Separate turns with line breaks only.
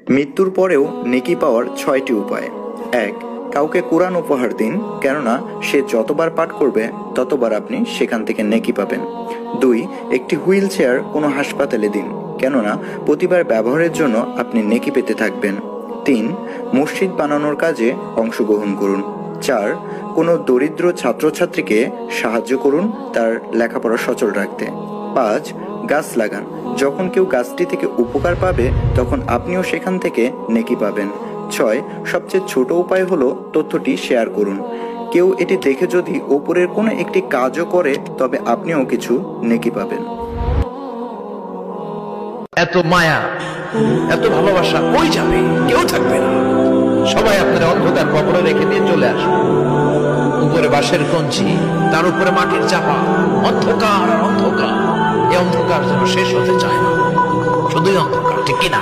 মৃত্যুর পরেও নেকি পাওয়ার 6টি উপায়। 1. কাউকে কোরআন উপহার দিন, কেননা সে যতবার পাঠ করবে ততবার আপনি সেখান থেকে নেকি পাবেন। 2. একটি হুইল চেয়ার কোনো হাসপাতালে দিন, কেননা প্রতিবার ব্যবহারের জন্য আপনি নেকি পেতে থাকবেন। 3. মসজিদ বানানোর কাজে অংশগ্রহণ করুন। 4. কোনো দরিদ্র ছাত্রছাত্রীকে সাহায্য করুন তার লেখাপড়া সচল রাখতে। 5. গাছ লাগান, যখন কেউ গাছটি থেকে উপকার পাবে তখন আপনিও সেখান থেকে নেকি পাবেন। 6. সবচেয়ে ছোট উপায় হলো তথ্যটি শেয়ার করুন। কেউ এটি দেখে যদি ওপরের কোনো একটি কাজও করে তবে আপনিও কিছু নেকি পাবেন।
এত মায়া, এত ভালোবাসা কই যাবে? কেউ থাকবে না। সবাই আপনার অন্ধকার কবরে রেখে দিয়ে চলে আসবে। উপরে বাঁশের কঞ্চি, তার উপরে মাটির চাপা, অন্ধকার আর অন্ধকার। এই অন্ধকার যেন শেষ হতে চায় না, শুধুই অন্ধকার, ঠিক কিনা?